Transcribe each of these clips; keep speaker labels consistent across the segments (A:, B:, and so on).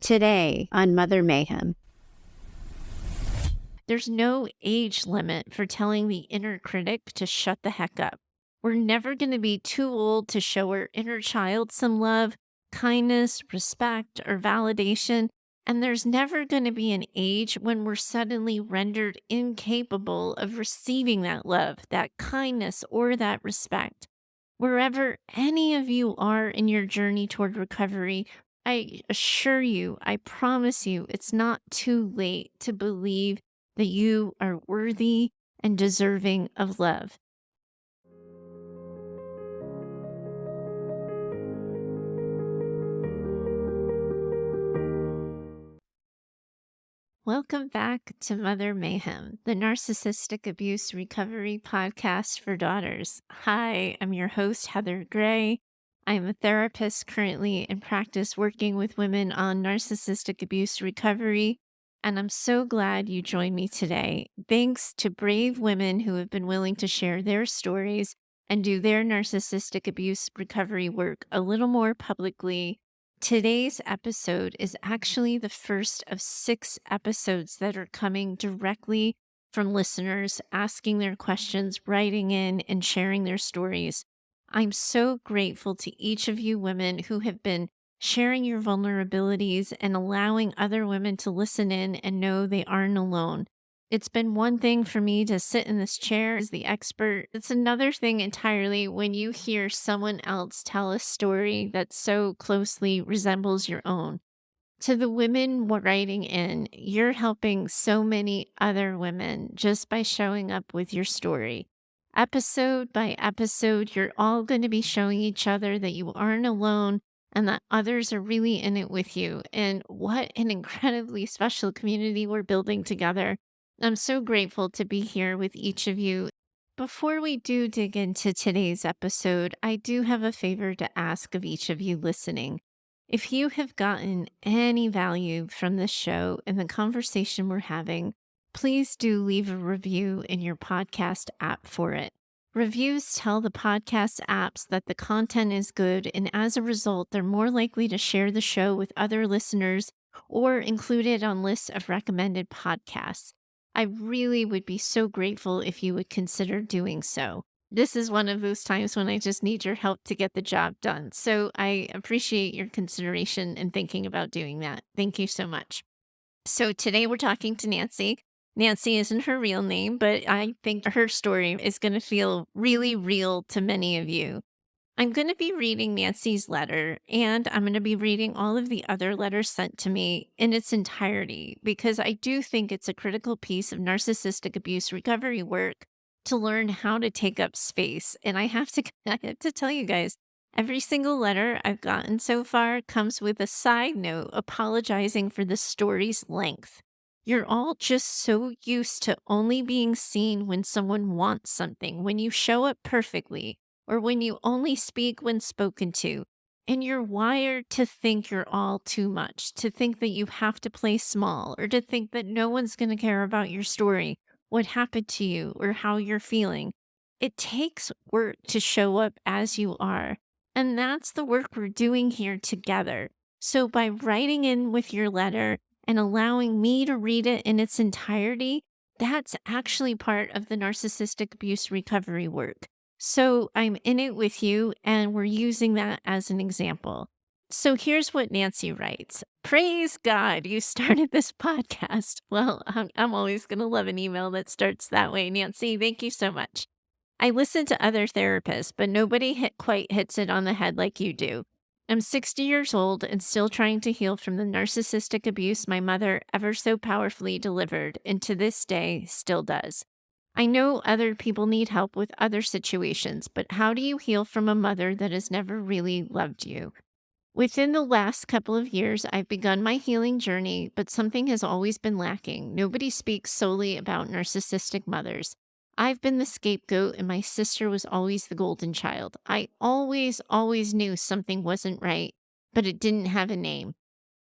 A: Today on Mother Mayhem.
B: There's no age limit for telling the inner critic to shut the heck up. We're never going to be too old to show our inner child some love, kindness, respect, or validation. And there's never going to be an age when we're suddenly rendered incapable of receiving that love, that kindness, or that respect. Wherever any of you are in your journey toward recovery, I assure you, I promise you, it's not too late to believe that you are worthy and deserving of love. Welcome back to Mother Mayhem, the Narcissistic Abuse Recovery Podcast for Daughters. Hi, I'm your host, Heather Gray. I'm a therapist currently in practice working with women on narcissistic abuse recovery, and I'm so glad you joined me today. Thanks to brave women who have been willing to share their stories and do their narcissistic abuse recovery work a little more publicly. Today's episode is actually the first of 6 episodes that are coming directly from listeners asking their questions, writing in, and sharing their stories. I'm so grateful to each of you women who have been sharing your vulnerabilities and allowing other women to listen in and know they aren't alone. It's been one thing for me to sit in this chair as the expert. It's another thing entirely when you hear someone else tell a story that so closely resembles your own. To the women writing in, you're helping so many other women just by showing up with your story. Episode by episode, you're all going to be showing each other that you aren't alone and that others are really in it with you. And what an incredibly special community we're building together. I'm so grateful to be here with each of you. Before we do dig into today's episode, I do have a favor to ask of each of you listening. If you have gotten any value from this show and the conversation we're having, please do leave a review in your podcast app for it. Reviews tell the podcast apps that the content is good, and as a result, they're more likely to share the show with other listeners or include it on lists of recommended podcasts. I really would be so grateful if you would consider doing so. This is one of those times when I just need your help to get the job done. So I appreciate your consideration and thinking about doing that. Thank you so much. So today we're talking to Nancy. Nancy isn't her real name, but I think her story is going to feel really real to many of you. I'm going to be reading Nancy's letter, and I'm going to be reading all of the other letters sent to me in its entirety because I do think it's a critical piece of narcissistic abuse recovery work to learn how to take up space. And I have to, I have to tell you guys, every single letter I've gotten so far comes with a side note apologizing for the story's length. You're all just so used to only being seen when someone wants something, when you show up perfectly, or when you only speak when spoken to. And you're wired to think you're all too much, to think that you have to play small, or to think that no one's going to care about your story, what happened to you, or how you're feeling. It takes work to show up as you are. And that's the work we're doing here together. So by writing in with your letter and allowing me to read it in its entirety, that's actually part of the narcissistic abuse recovery work. So I'm in it with you, and we're using that as an example. So here's what Nancy writes. Praise God, you started this podcast. Well, I'm always going to love an email that starts that way. Nancy, thank you so much. I listen to other therapists, but nobody quite hits it on the head like you do. I'm 60 years old and still trying to heal from the narcissistic abuse my mother ever so powerfully delivered, and to this day still does. I know other people need help with other situations, but how do you heal from a mother that has never really loved you? Within the last couple of years, I've begun my healing journey, but something has always been lacking. Nobody speaks solely about narcissistic mothers. I've been the scapegoat, and my sister was always the golden child. I always knew something wasn't right, but it didn't have a name.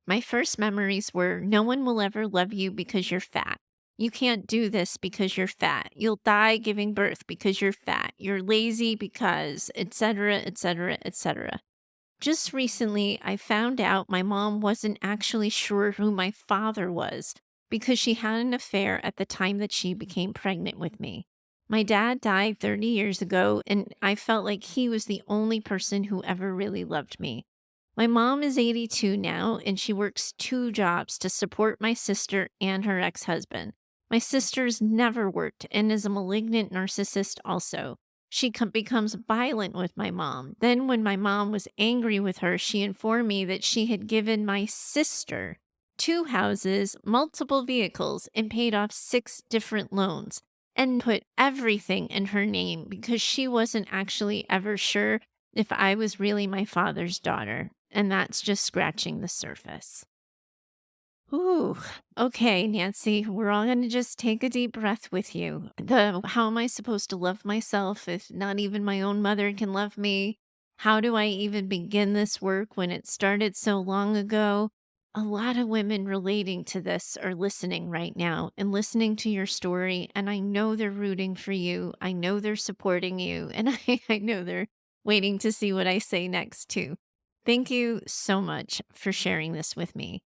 B: My first memories were, no one will ever love you because you're fat. You can't do this because you're fat. You'll die giving birth because you're fat. You're lazy because, etc., etc., etc. Just recently, I found out my mom wasn't actually sure who my father was because she had an affair at the time that she became pregnant with me. My dad died 30 years ago, and I felt like he was the only person who ever really loved me. My mom is 82 now, and she works two jobs to support my sister and her ex husband. My sister's never worked and is a malignant narcissist also. Becomes violent with my mom. Then, when my mom was angry with her, she informed me that she had given my sister two houses, multiple vehicles, and paid off six different loans and put everything in her name because she wasn't actually ever sure if I was really my father's daughter. And that's just scratching the surface. Ooh, okay, Nancy, we're all going to just take a deep breath with you. How am I supposed to love myself if not even my own mother can love me? How do I even begin this work when it started so long ago? A lot of women relating to this are listening right now and listening to your story. And I know they're rooting for you. I know they're supporting you. And I know they're waiting to see what I say next, too. Thank you so much for sharing this with me.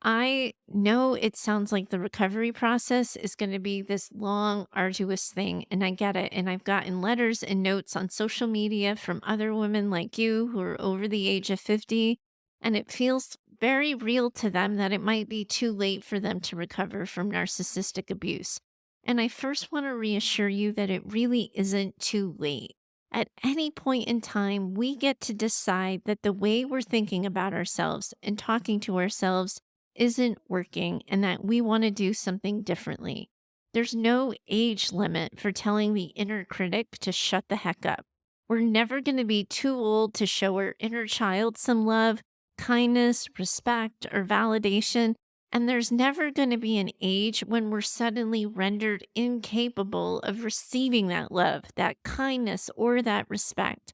B: I know it sounds like the recovery process is going to be this long, arduous thing, and I get it. And I've gotten letters and notes on social media from other women like you who are over the age of 50, and it feels very real to them that it might be too late for them to recover from narcissistic abuse. And I first want to reassure you that it really isn't too late. At any point in time, we get to decide that the way we're thinking about ourselves and talking to ourselves isn't working and that we want to do something differently. There's no age limit for telling the inner critic to shut the heck up. We're never going to be too old to show our inner child some love, kindness, respect, or validation. And there's never going to be an age when we're suddenly rendered incapable of receiving that love, that kindness, or that respect.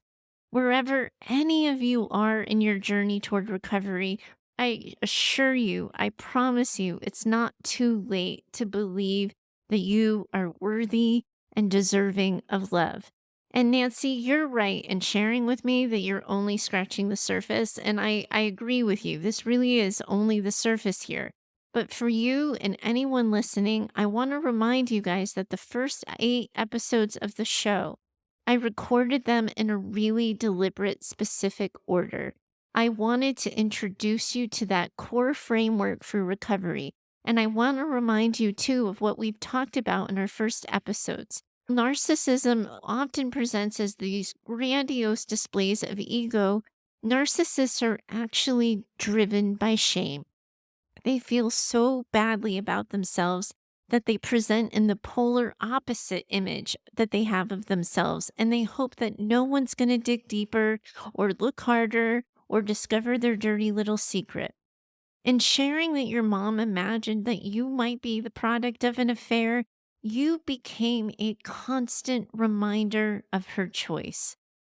B: Wherever any of you are in your journey toward recovery, I assure you, I promise you, it's not too late to believe that you are worthy and deserving of love. And Nancy, you're right in sharing with me that you're only scratching the surface. And I agree with you. This really is only the surface here. But for you and anyone listening, I want to remind you guys that the first 8 episodes of the show, I recorded them in a really deliberate, specific order. I wanted to introduce you to that core framework for recovery. And I want to remind you, too, of what we've talked about in our first episodes. Narcissism often presents as these grandiose displays of ego. Narcissists are actually driven by shame. They feel so badly about themselves that they present in the polar opposite image that they have of themselves, and they hope that no one's going to dig deeper or look harder or discover their dirty little secret. In sharing that your mom imagined that you might be the product of an affair, you became a constant reminder of her choice.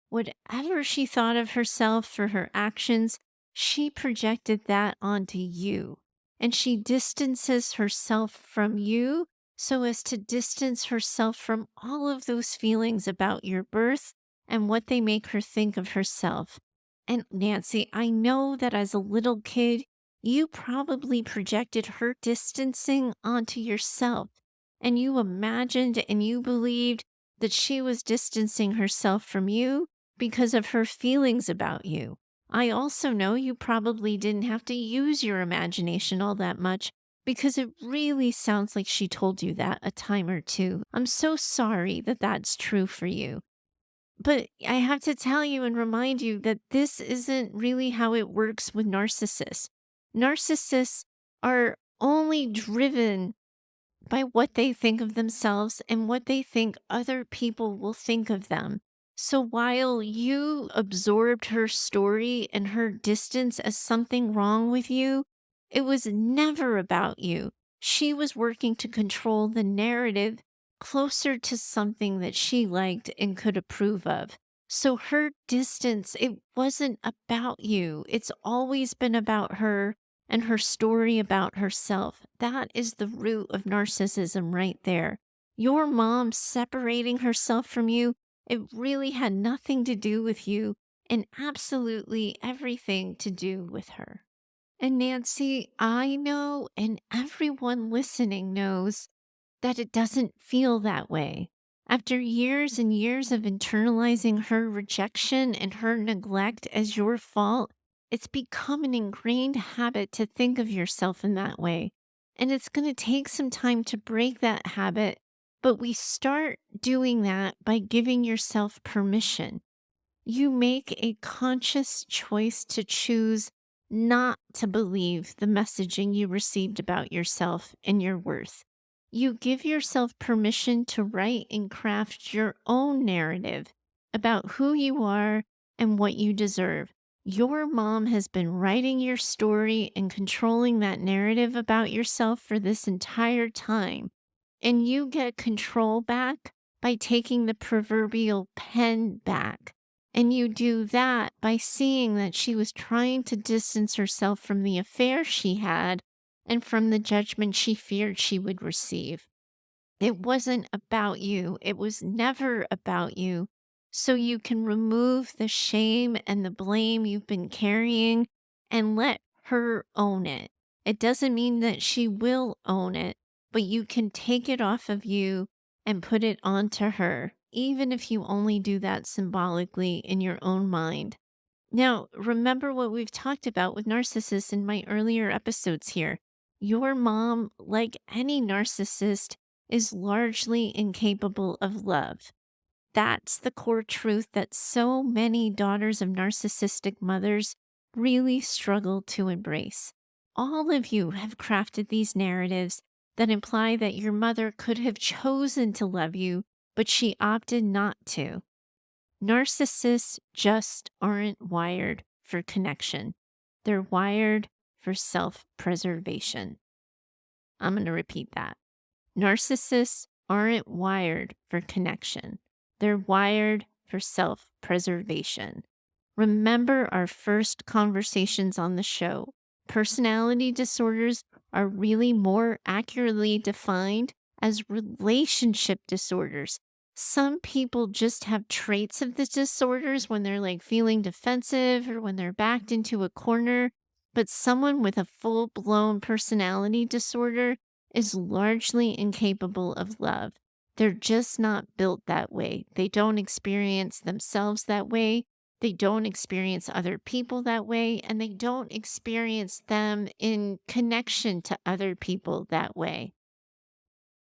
B: Whatever she thought of herself for her actions, she projected that onto you. And she distances herself from you so as to distance herself from all of those feelings about your birth and what they make her think of herself. And Nancy, I know that as a little kid, you probably projected her distancing onto yourself. And you imagined and you believed that she was distancing herself from you because of her feelings about you. I also know you probably didn't have to use your imagination all that much because it really sounds like she told you that a time or two. I'm so sorry that that's true for you. But I have to tell you and remind you that this isn't really how it works with narcissists. Narcissists are only driven by what they think of themselves and what they think other people will think of them. So while you absorbed her story and her distance as something wrong with you, it was never about you. She was working to control the narrative closer to something that she liked and could approve of. So her distance, it wasn't about you. It's always been about her and her story about herself. That is the root of narcissism right there. Your mom separating herself from you, it really had nothing to do with you. and absolutely everything to do with her. And Nancy, I know, and everyone listening knows that it doesn't feel that way. After years and years of internalizing her rejection and her neglect as your fault, it's become an ingrained habit to think of yourself in that way. And it's going to take some time to break that habit, but we start doing that by giving yourself permission. You make a conscious choice to choose not to believe the messaging you received about yourself and your worth. You give yourself permission to write and craft your own narrative about who you are and what you deserve. Your mom has been writing your story and controlling that narrative about yourself for this entire time. And you get control back by taking the proverbial pen back. And you do that by seeing that she was trying to distance herself from the affair she had and from the judgment she feared she would receive. It wasn't about you. It was never about you. So you can remove the shame and the blame you've been carrying and let her own it. It doesn't mean that she will own it, but you can take it off of you and put it onto her, even if you only do that symbolically in your own mind. Now, remember what we've talked about with narcissists in my earlier episodes here. Your mom, like any narcissist, is largely incapable of love. That's the core truth that so many daughters of narcissistic mothers really struggle to embrace. All of you have crafted these narratives that imply that your mother could have chosen to love you, but she opted not to. Narcissists just aren't wired for connection. They're wired for self preservation. I'm going to repeat that. Narcissists aren't wired for connection. They're wired for self preservation. Remember our first conversations on the show. Personality disorders are really more accurately defined as relationship disorders. Some people just have traits of the disorders when they're like feeling defensive or when they're backed into a corner. But someone with a full blown personality disorder is largely incapable of love. They're just not built that way. They don't experience themselves that way. They don't experience other people that way, and they don't experience them in connection to other people that way.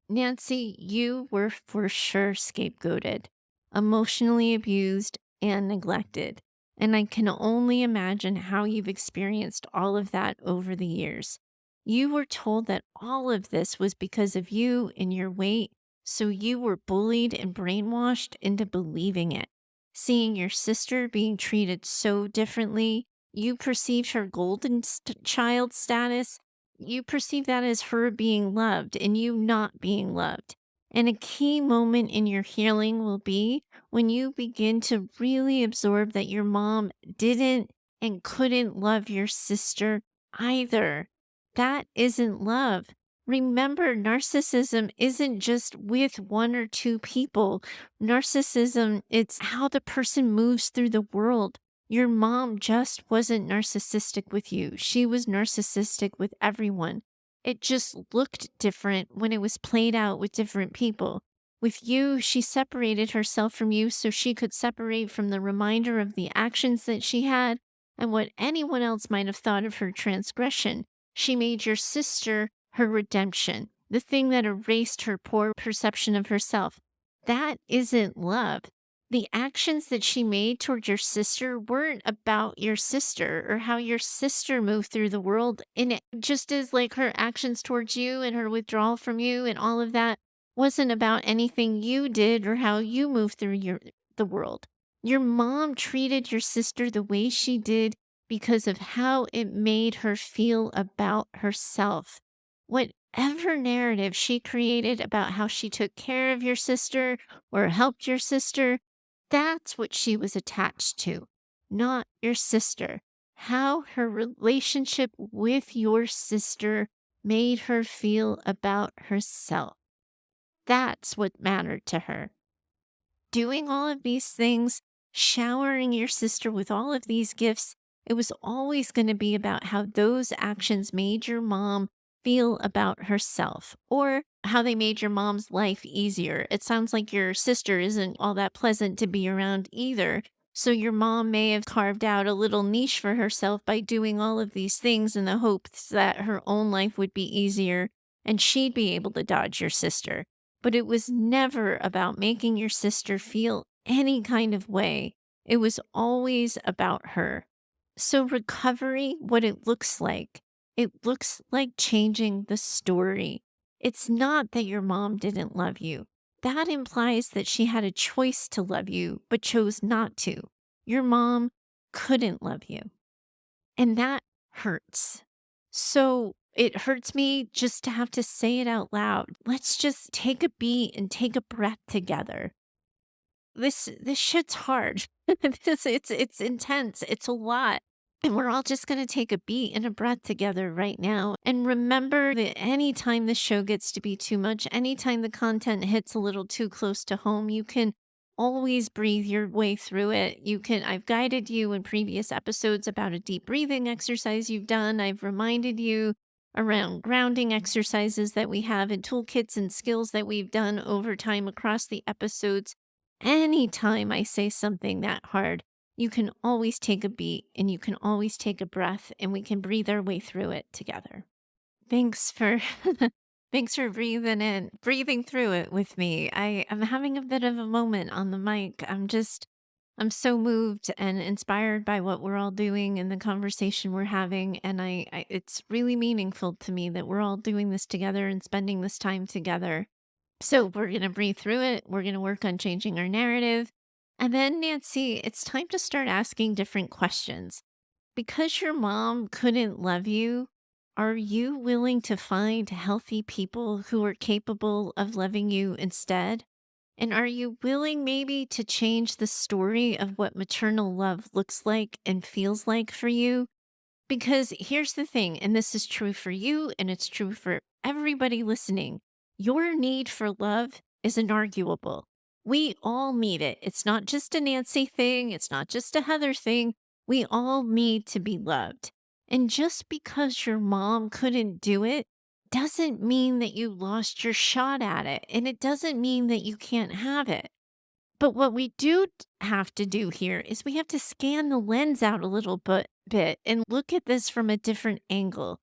B: Nancy, you were for sure scapegoated, emotionally abused, and neglected. And I can only imagine how you've experienced all of that over the years. You were told that all of this was because of you and your weight, so you were bullied and brainwashed into believing it. Seeing your sister being treated so differently, you perceived her golden child status. You perceive that as her being loved and you not being loved. And a key moment in your healing will be when you begin to really absorb that your mom didn't and couldn't love your sister either. That isn't love. Remember, narcissism isn't just with one or two people. Narcissism, it's how the person moves through the world. Your mom just wasn't narcissistic with you. She was narcissistic with everyone. It just looked different when it was played out with different people. With you, she separated herself from you so she could separate from the reminder of the actions that she had and what anyone else might have thought of her transgression. She made your sister her redemption, the thing that erased her poor perception of herself. That isn't love. The actions that she made toward your sister weren't about your sister or how your sister moved through the world. And it just as like her actions towards you and her withdrawal from you and all of that wasn't about anything you did or how you moved through the world. Your mom treated your sister the way she did because of how it made her feel about herself. Whatever narrative she created about how she took care of your sister or helped your sister, that's what she was attached to, not your sister. How her relationship with your sister made her feel about herself. That's what mattered to her. Doing all of these things showering your sister with all of these gifts, it was always going to be about how those actions made your mom feel about herself or how they made your mom's life easier. It sounds like your sister isn't all that pleasant to be around either. So your mom may have carved out a little niche for herself by doing all of these things in the hopes that her own life would be easier and she'd be able to dodge your sister. But it was never about making your sister feel any kind of way. It was always about her. So, recovery, what it looks like changing the story. It's not that your mom didn't love you. That implies that she had a choice to love you, but chose not to. Your mom couldn't love you. And that hurts. So it hurts me just to have to say it out loud. Let's just take a beat and take a breath together. This shit's hard. It's intense. It's a lot. And we're all just going to take a beat and a breath together right now. And remember that anytime the show gets to be too much, anytime the content hits a little too close to home, you can always breathe your way through it. I've guided you in previous episodes about a deep breathing exercise you've done. I've reminded you around grounding exercises that we have and toolkits and skills that we've done over time across the episodes. Anytime I say something that hard, you can always take a beat and you can always take a breath and we can breathe our way through it together. Thanks for thanks for breathing through it with me. I'm having a bit of a moment on the mic. I'm so moved and inspired by what we're all doing and the conversation we're having. And it's really meaningful to me that we're all doing this together and spending this time together. So we're going to breathe through it. We're going to work on changing our narrative. And then, Nancy, it's time to start asking different questions. Because your mom couldn't love you, are you willing to find healthy people who are capable of loving you instead? And are you willing maybe to change the story of what maternal love looks like and feels like for you? Because here's the thing, and this is true for you and it's true for everybody listening. Your need for love is inarguable. We all need it. It's not just a Nancy thing, it's not just a Heather thing. We all need to be loved. And just because your mom couldn't do it doesn't mean that you lost your shot at it. And it doesn't mean that you can't have it. But what we do have to do here is we have to scan the lens out a little bit and look at this from a different angle.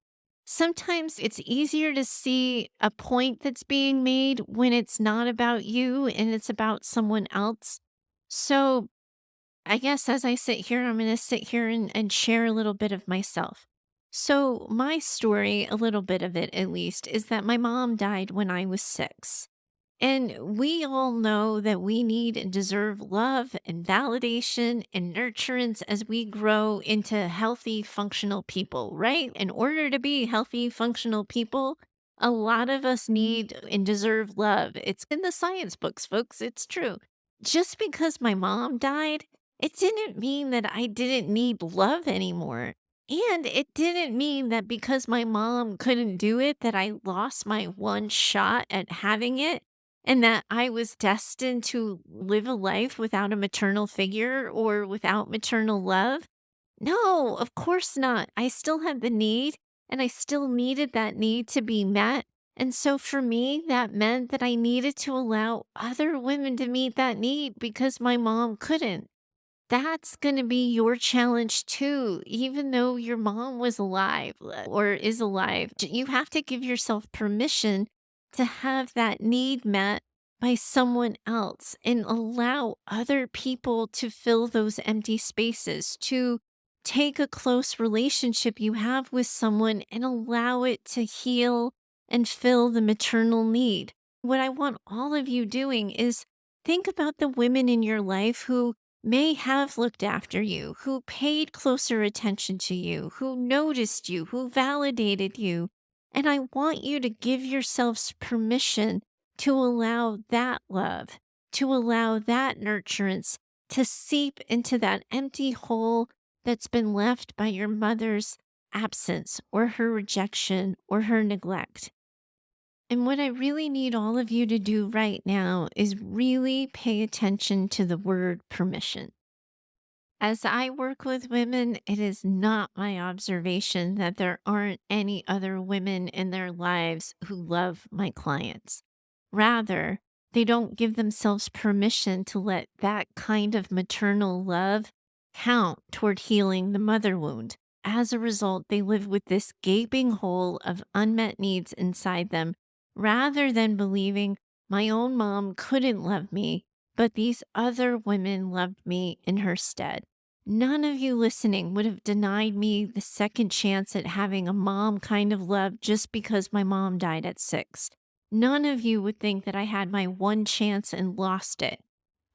B: Sometimes it's easier to see a point that's being made when it's not about you and it's about someone else. So I guess as I sit here, I'm going to sit here and share a little bit of myself. So, my story, a little bit of it at least, is that my mom died when I was 6. And we all know that we need and deserve love and validation and nurturance as we grow into healthy, functional people, right? In order to be healthy, functional people, a lot of us need and deserve love. It's in the science books, folks. It's true. Just because my mom died, it didn't mean that I didn't need love anymore. And it didn't mean that because my mom couldn't do it, that I lost my one shot at having it and that I was destined to live a life without a maternal figure or without maternal love? No, of course not. I still had the need and I still needed that need to be met. And so for me, that meant that I needed to allow other women to meet that need because my mom couldn't. That's gonna be your challenge too, even though your mom was alive or is alive. You have to give yourself permission to have that need met by someone else and allow other people to fill those empty spaces, to take a close relationship you have with someone and allow it to heal and fill the maternal need. What I want all of you doing is think about the women in your life who may have looked after you, who paid closer attention to you, who noticed you, who validated you. And I want you to give yourselves permission to allow that love, to allow that nurturance to seep into that empty hole that's been left by your mother's absence or her rejection or her neglect. And what I really need all of you to do right now is really pay attention to the word permission. As I work with women, it is not my observation that there aren't any other women in their lives who love my clients. Rather, they don't give themselves permission to let that kind of maternal love count toward healing the mother wound. As a result, they live with this gaping hole of unmet needs inside them rather than believing my own mom couldn't love me, but these other women loved me in her stead. None of you listening would have denied me the second chance at having a mom kind of love just because my mom died at 6. None of you would think that I had my one chance and lost it.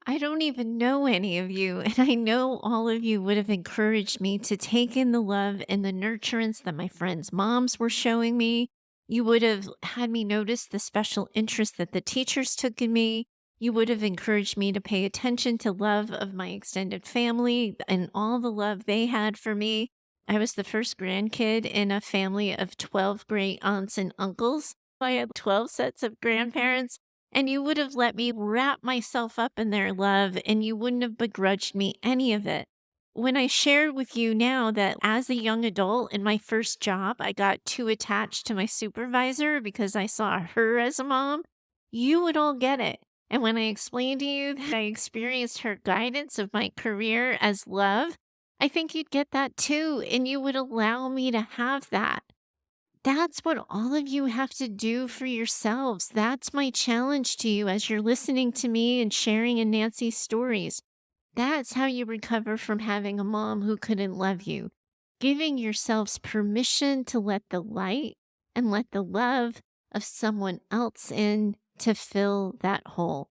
B: I don't even know any of you, and I know all of you would have encouraged me to take in the love and the nurturance that my friends' moms were showing me. You would have had me notice the special interest that the teachers took in me. You would have encouraged me to pay attention to love of my extended family and all the love they had for me. I was the first grandkid in a family of 12 great aunts and uncles. I had 12 sets of grandparents, and you would have let me wrap myself up in their love, and you wouldn't have begrudged me any of it. When I shared with you now that as a young adult in my first job, I got too attached to my supervisor because I saw her as a mom, you would all get it. And when I explained to you that I experienced her guidance of my career as love, I think you'd get that too, and you would allow me to have that. That's what all of you have to do for yourselves. That's my challenge to you as you're listening to me and sharing in Nancy's stories. That's how you recover from having a mom who couldn't love you. Giving yourselves permission to let the light and let the love of someone else in to fill that hole.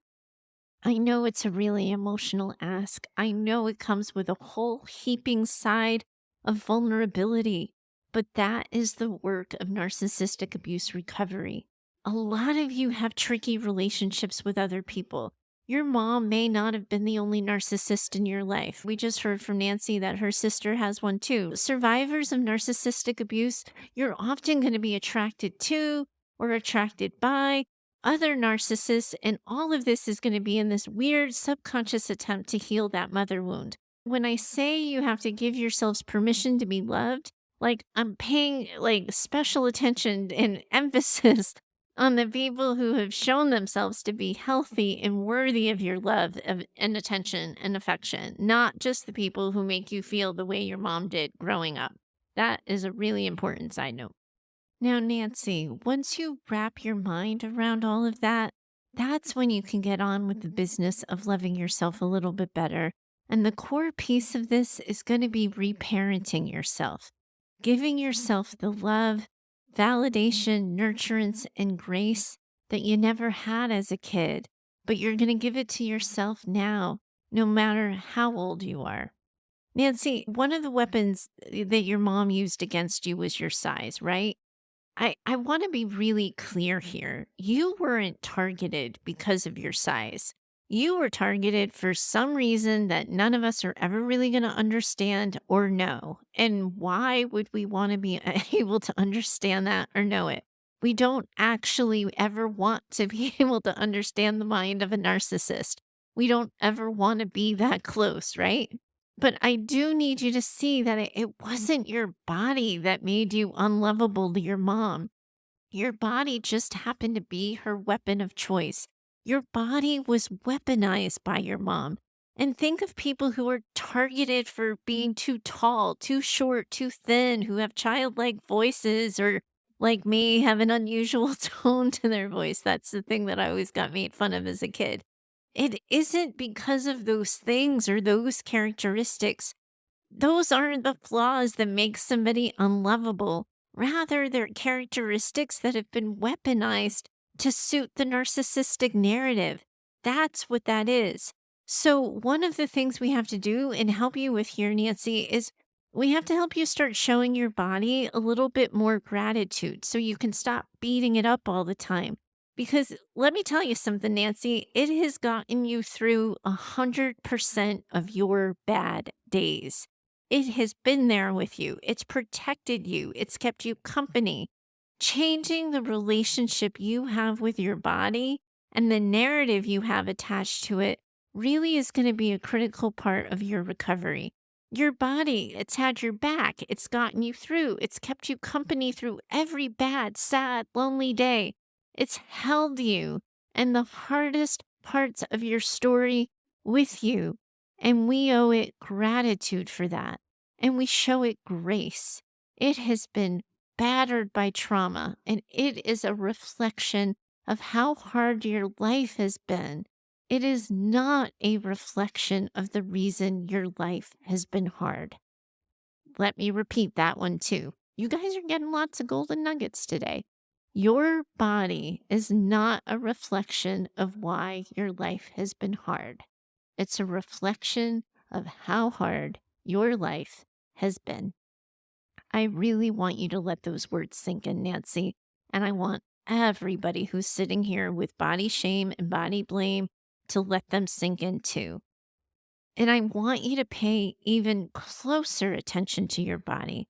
B: I know it's a really emotional ask. I know it comes with a whole heaping side of vulnerability, but that is the work of narcissistic abuse recovery. A lot of you have tricky relationships with other people. Your mom may not have been the only narcissist in your life. We just heard from Nancy that her sister has one too. Survivors of narcissistic abuse, you're often going to be attracted to or attracted by other narcissists, and all of this is going to be in this weird subconscious attempt to heal that mother wound. When I say you have to give yourselves permission to be loved, like I'm paying like special attention and emphasis on the people who have shown themselves to be healthy and worthy of your love and attention and affection, not just the people who make you feel the way your mom did growing up. That is a really important side note. Now, Nancy, once you wrap your mind around all of that, that's when you can get on with the business of loving yourself a little bit better. And the core piece of this is going to be reparenting yourself, giving yourself the love, validation, nurturance, and grace that you never had as a kid, but you're going to give it to yourself now, no matter how old you are. Nancy, one of the weapons that your mom used against you was your size, right? I want to be really clear here. You weren't targeted because of your size. You were targeted for some reason that none of us are ever really going to understand or know. And why would we want to be able to understand that or know it? We don't actually ever want to be able to understand the mind of a narcissist. We don't ever want to be that close, right? But I do need you to see that it wasn't your body that made you unlovable to your mom. Your body just happened to be her weapon of choice. Your body was weaponized by your mom. And think of people who are targeted for being too tall, too short, too thin, who have childlike voices, or like me, have an unusual tone to their voice. That's the thing that I always got made fun of as a kid. It isn't because of those things or those characteristics. Those aren't the flaws that make somebody unlovable. Rather, they're characteristics that have been weaponized to suit the narcissistic narrative. That's what that is. So, one of the things we have to do and help you with here, Nancy, is we have to help you start showing your body a little bit more gratitude so you can stop beating it up all the time. Because let me tell you something, Nancy, it has gotten you through 100% of your bad days. It has been there with you. It's protected you. It's kept you company. Changing the relationship you have with your body and the narrative you have attached to it really is going to be a critical part of your recovery. Your body, it's had your back. It's gotten you through. It's kept you company through every bad, sad, lonely day. It's held you and the hardest parts of your story with you. And we owe it gratitude for that. And we show it grace. It has been battered by trauma, and it is a reflection of how hard your life has been. It is not a reflection of the reason your life has been hard. Let me repeat that one too. You guys are getting lots of golden nuggets today. Your body is not a reflection of why your life has been hard. It's a reflection of how hard your life has been. I really want you to let those words sink in, Nancy. And I want everybody who's sitting here with body shame and body blame to let them sink in too. And I want you to pay even closer attention to your body.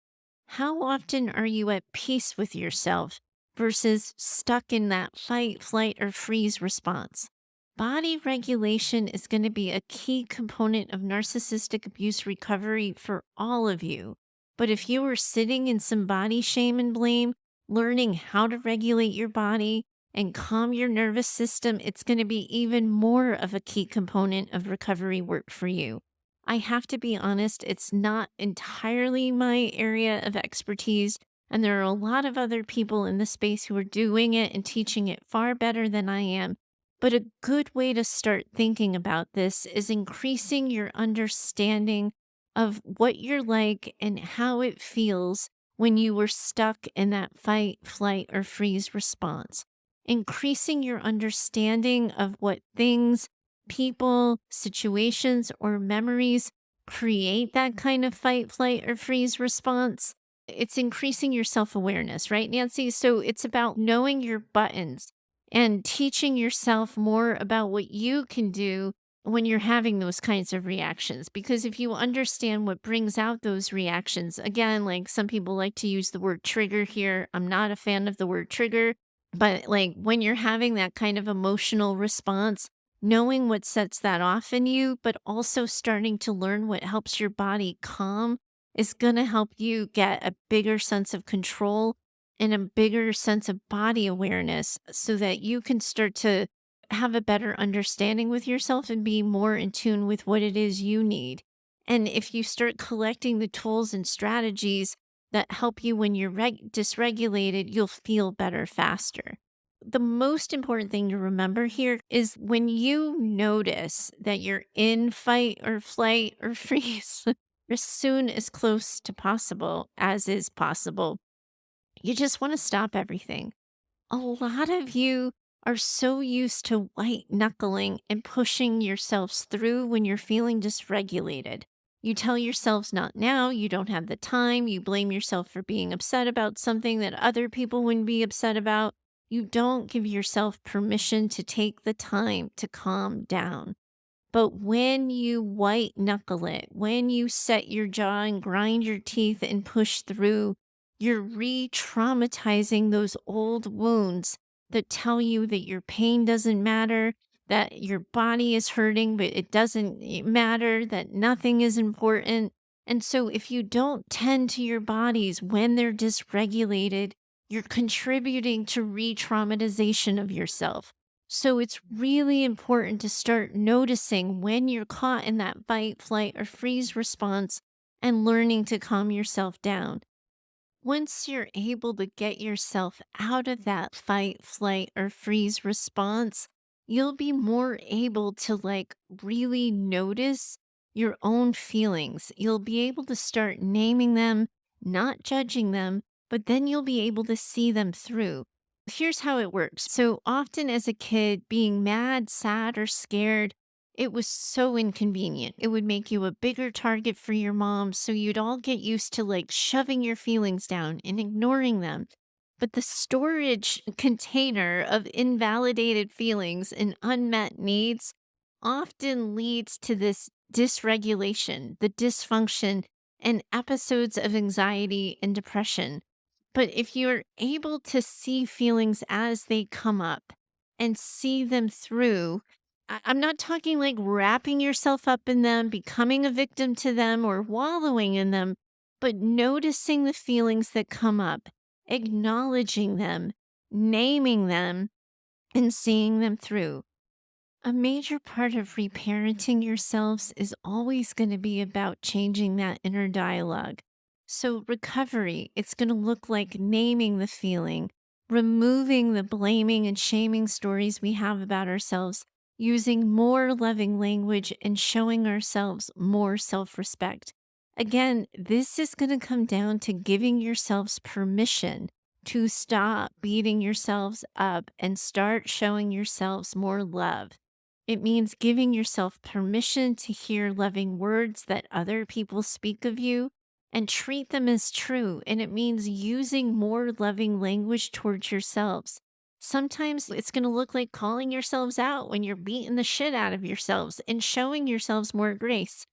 B: How often are you at peace with yourself versus stuck in that fight, flight, or freeze response? Body regulation is going to be a key component of narcissistic abuse recovery for all of you. But if you are sitting in some body shame and blame, learning how to regulate your body and calm your nervous system, it's going to be even more of a key component of recovery work for you. I have to be honest, it's not entirely my area of expertise, and there are a lot of other people in the space who are doing it and teaching it far better than I am. But a good way to start thinking about this is increasing your understanding of what you're like and how it feels when you were stuck in that fight, flight, or freeze response. Increasing your understanding of what things, people, situations, or memories create that kind of fight, flight, or freeze response. It's increasing your self awareness, right, Nancy? So it's about knowing your buttons and teaching yourself more about what you can do when you're having those kinds of reactions. Because if you understand what brings out those reactions, again, like some people like to use the word trigger here. I'm not a fan of the word trigger, but like when you're having that kind of emotional response, knowing what sets that off in you, but also starting to learn what helps your body calm is going to help you get a bigger sense of control and a bigger sense of body awareness so that you can start to have a better understanding with yourself and be more in tune with what it is you need. And if you start collecting the tools and strategies that help you when you're dysregulated, you'll feel better faster. The most important thing to remember here is when you notice that you're in fight or flight or freeze, as soon as close to possible as is possible, you just want to stop everything. A lot of you are so used to white knuckling and pushing yourselves through when you're feeling dysregulated. You tell yourselves not now, you don't have the time, you blame yourself for being upset about something that other people wouldn't be upset about. You don't give yourself permission to take the time to calm down. But when you white knuckle it, when you set your jaw and grind your teeth and push through, you're re traumatizing those old wounds that tell you that your pain doesn't matter, that your body is hurting, but it doesn't matter, that nothing is important. And so, if you don't tend to your bodies when they're dysregulated, you're contributing to re traumatization of yourself. So it's really important to start noticing when you're caught in that fight, flight, or freeze response and learning to calm yourself down. Once you're able to get yourself out of that fight, flight, or freeze response, you'll be more able to like really notice your own feelings. You'll be able to start naming them, not judging them, but then you'll be able to see them through. Here's how it works. So often as a kid, being mad, sad, or scared, it was so inconvenient. It would make you a bigger target for your mom. So you'd all get used to like shoving your feelings down and ignoring them. But the storage container of invalidated feelings and unmet needs often leads to this dysregulation, the dysfunction, and episodes of anxiety and depression. But if you're able to see feelings as they come up and see them through, I'm not talking like wrapping yourself up in them, becoming a victim to them, or wallowing in them, but noticing the feelings that come up, acknowledging them, naming them, and seeing them through. A major part of reparenting yourselves is always going to be about changing that inner dialogue. So, recovery, it's going to look like naming the feeling, removing the blaming and shaming stories we have about ourselves, using more loving language, and showing ourselves more self respect. Again, this is going to come down to giving yourselves permission to stop beating yourselves up and start showing yourselves more love. It means giving yourself permission to hear loving words that other people speak of you and treat them as true. And it means using more loving language towards yourselves. Sometimes it's going to look like calling yourselves out when you're beating the shit out of yourselves and showing yourselves more grace.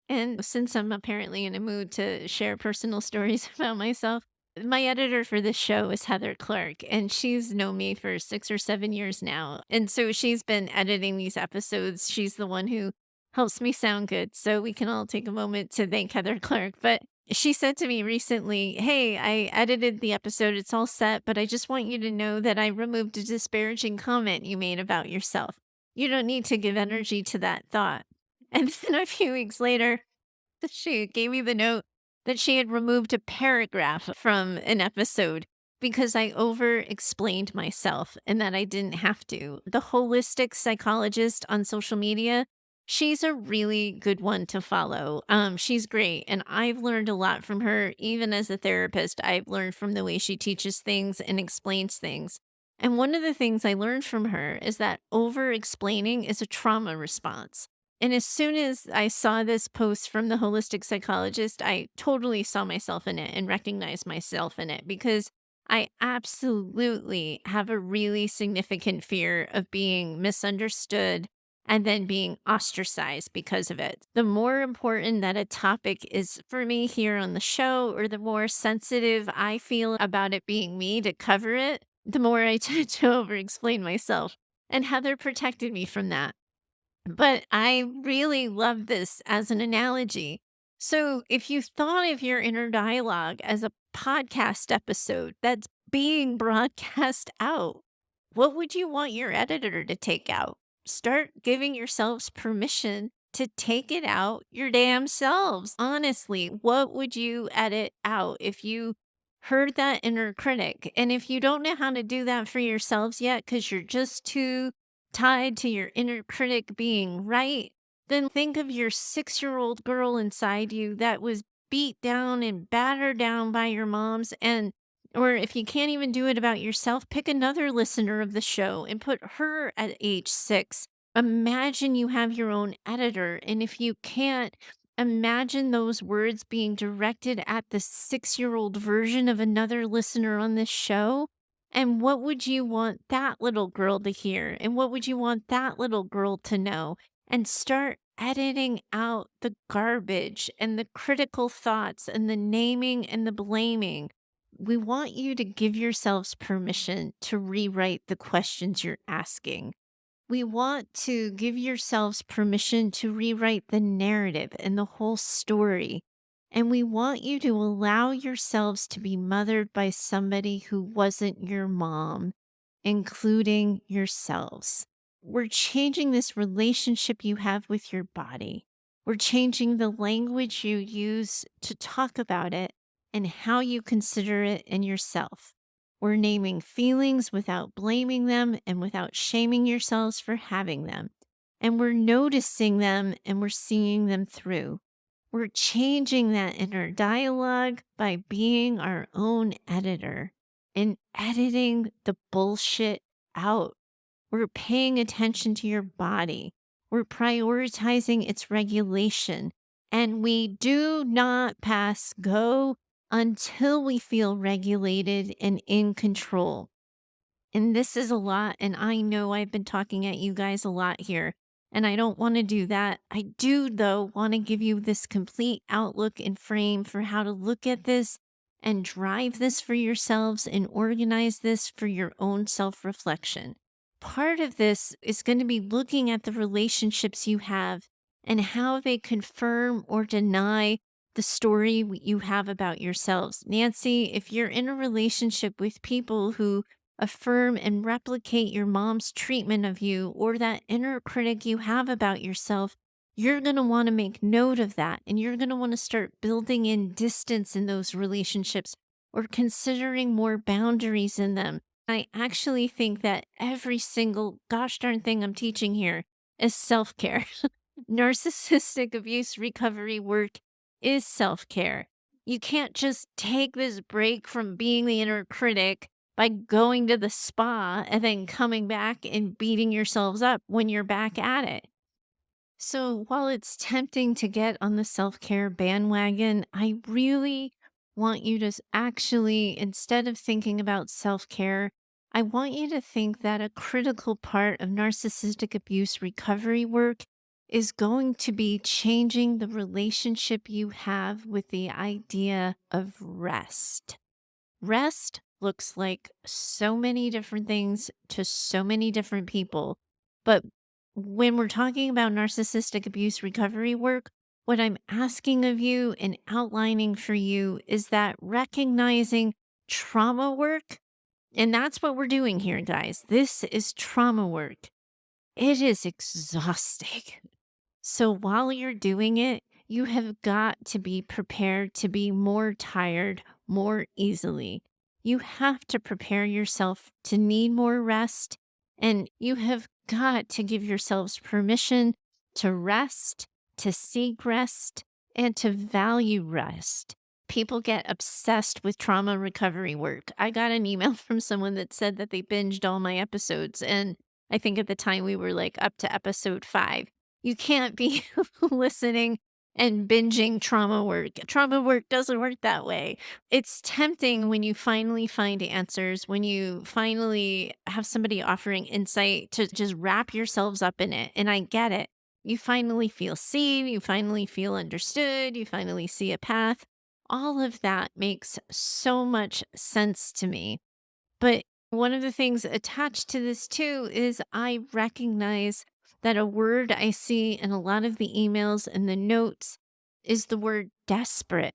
B: And since I'm apparently in a mood to share personal stories about myself, my editor for this show is Heather Clark, and she's known me for 6 or 7 years now. And so she's been editing these episodes. She's the one who helps me sound good. So we can all take a moment to thank Heather Clark. But she said to me recently, "Hey, I edited the episode. It's all set, but I just want you to know that I removed a disparaging comment you made about yourself. You don't need to give energy to that thought." And then a few weeks later, she gave me the note that she had removed a paragraph from an episode because I over explained myself and that I didn't have to. The holistic psychologist on social media, she's a really good one to follow. She's great. And I've learned a lot from her. Even as a therapist, I've learned from the way she teaches things and explains things. And one of the things I learned from her is that over explaining is a trauma response. And as soon as I saw this post from the holistic psychologist, I totally saw myself in it and recognized myself in it because I absolutely have a really significant fear of being misunderstood and then being ostracized because of it. The more important that a topic is for me here on the show, or the more sensitive I feel about it being me to cover it, the more I tend to over explain myself. And Heather protected me from that. But I really love this as an analogy. So, if you thought of your inner dialogue as a podcast episode that's being broadcast out, what would you want your editor to take out? Start giving yourselves permission to take it out your damn selves. Honestly, what would you edit out if you heard that inner critic? And if you don't know how to do that for yourselves yet, because you're just too tied to your inner critic being right, then think of your 6-year-old girl inside you that was beat down and battered down by your moms. And or if you can't even do it about yourself, pick another listener of the show and put her at age 6. Imagine you have your own editor. And if you can't, imagine those words being directed at the 6-year-old version of another listener on this show. And what would you want that little girl to hear? And what would you want that little girl to know? And start editing out the garbage and the critical thoughts and the naming and the blaming. We want you to give yourselves permission to rewrite the questions you're asking. We want to give yourselves permission to rewrite the narrative and the whole story. And we want you to allow yourselves to be mothered by somebody who wasn't your mom, including yourselves. We're changing this relationship you have with your body. We're changing the language you use to talk about it and how you consider it in yourself. We're naming feelings without blaming them and without shaming yourselves for having them. And we're noticing them and we're seeing them through. We're changing that inner dialogue by being our own editor and editing the bullshit out. We're paying attention to your body. We're prioritizing its regulation. And we do not pass go until we feel regulated and in control. And this is a lot. And I know I've been talking at you guys a lot here. And I don't want to do that. I do, though, want to give you this complete outlook and frame for how to look at this and drive this for yourselves and organize this for your own self reflection. part of this is going to be looking at the relationships you have and how they confirm or deny the story you have about yourselves. Nancy, if you're in a relationship with people who affirm and replicate your mom's treatment of you or that inner critic you have about yourself, you're going to want to make note of that, and you're going to want to start building in distance in those relationships or considering more boundaries in them. I actually think that every single gosh darn thing I'm teaching here is self care. Narcissistic abuse recovery work is self care. You can't just take this break from being the inner critic by going to the spa and then coming back and beating yourselves up when you're back at it. So while it's tempting to get on the self care bandwagon, I really want you to actually, instead of thinking about self care, I want you to think that a critical part of narcissistic abuse recovery work is going to be changing the relationship you have with the idea of rest. Rest looks like so many different things to so many different people. But when we're talking about narcissistic abuse recovery work, what I'm asking of you and outlining for you is that recognizing trauma work, and that's what we're doing here, guys. This is trauma work. It is exhausting. So while you're doing it, you have got to be prepared to be more tired more easily. You have to prepare yourself to need more rest, and you have got to give yourselves permission to rest, to seek rest, and to value rest. People get obsessed with trauma recovery work. I got an email from someone that said that they binged all my episodes, and I think at the time we were like up to episode 5. You can't be listening and binging trauma work. Trauma work doesn't work that way. It's tempting when you finally find answers, when you finally have somebody offering insight to just wrap yourselves up in it. And I get it. You finally feel seen, you finally feel understood, you finally see a path. All of that makes so much sense to me. But one of the things attached to this too is I recognize that a word I see in a lot of the emails and the notes is the word desperate.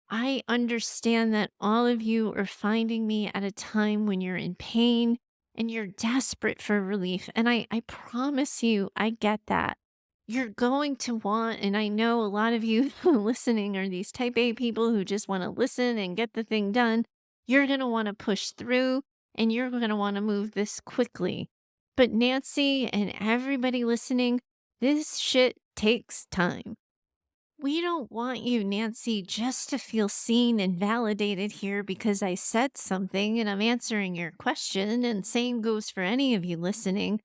B: I understand that all of you are finding me at a time when you're in pain and you're desperate for relief. And I promise you, I get that. You're going to want, and I know a lot of you listening are these type A people who just want to listen and get the thing done. You're going to want to push through and you're going to want to move this quickly. But Nancy and everybody listening, this shit takes time. We don't want you, Nancy, just to feel seen and validated here because I said something and I'm answering your question, and same goes for any of you listening.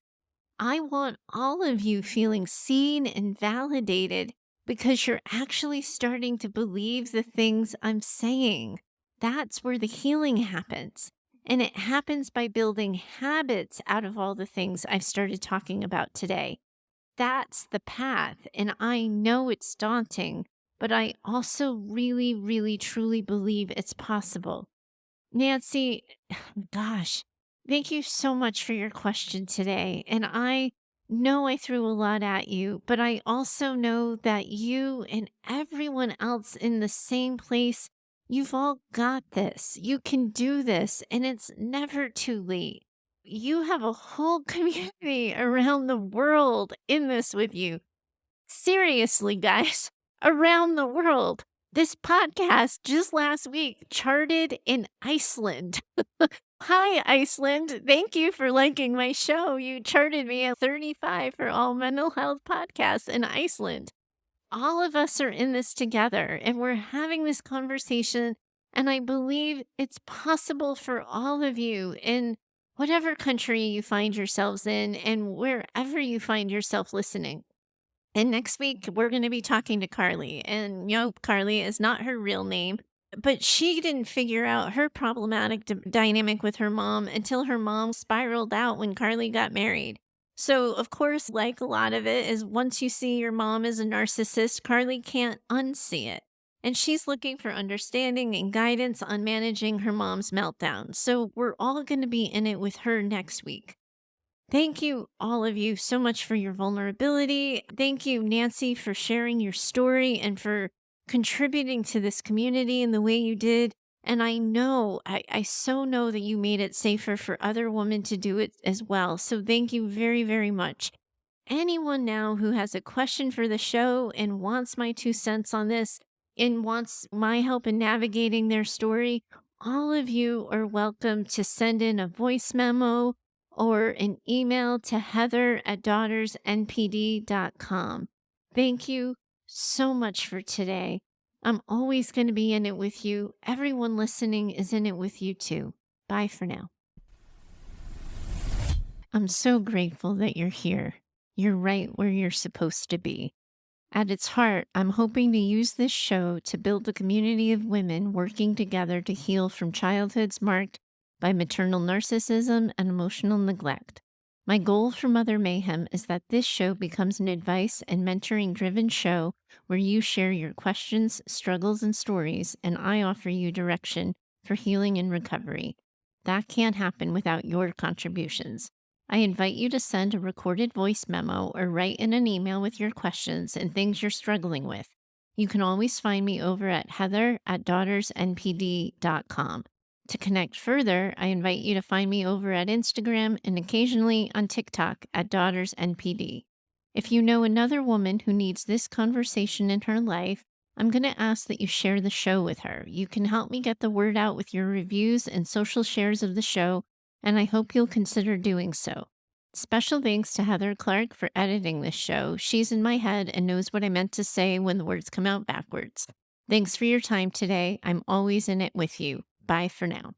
B: I want all of you feeling seen and validated because you're actually starting to believe the things I'm saying. That's where the healing happens. And it happens by building habits out of all the things I've started talking about today. That's the path. And I know it's daunting, but I also really, really, truly believe it's possible. Nancy, gosh, thank you so much for your question today. And I know I threw a lot at you, but I also know that you and everyone else in the same place, you've all got this. You can do this, and it's never too late. You have a whole community around the world in this with you. Seriously, guys, around the world. This podcast just last week charted in Iceland. Hi, Iceland. Thank you for liking my show. You charted me at 35 for all mental health podcasts in Iceland. All of us are in this together and we're having this conversation. And I believe it's possible for all of you in whatever country you find yourselves in and wherever you find yourself listening. And next week, we're going to be talking to Carly. And, Carly is not her real name, but she didn't figure out her problematic dynamic with her mom until her mom spiraled out when Carly got married. So, of course, like a lot of it, is once you see your mom is a narcissist, Carly can't unsee it. And she's looking for understanding and guidance on managing her mom's meltdown. So, we're all going to be in it with her next week. Thank you, all of you, so much for your vulnerability. Thank you, Nancy, for sharing your story and for contributing to this community in the way you did. And I so know that you made it safer for other women to do it as well. So thank you very, very much. Anyone now who has a question for the show and wants my 2 cents on this and wants my help in navigating their story, all of you are welcome to send in a voice memo or an email to heather@daughtersnpd.com. Thank you so much for today. I'm always going to be in it with you. Everyone listening is in it with you too. Bye for now. I'm so grateful that you're here. You're right where you're supposed to be. At its heart, I'm hoping to use this show to build a community of women working together to heal from childhoods marked by maternal narcissism and emotional neglect. My goal for Mother Mayhem is that this show becomes an advice and mentoring driven show where you share your questions, struggles, and stories, and I offer you direction for healing and recovery. That can't happen without your contributions. I invite you to send a recorded voice memo or write in an email with your questions and things you're struggling with. You can always find me over at heather@daughtersnpd.com. To connect further, I invite you to find me over at Instagram and occasionally on TikTok at DaughtersNPD. If you know another woman who needs this conversation in her life, I'm going to ask that you share the show with her. You can help me get the word out with your reviews and social shares of the show, and I hope you'll consider doing so. Special thanks to Heather Clark for editing this show. She's in my head and knows what I meant to say when the words come out backwards. Thanks for your time today. I'm always in it with you. Bye for now.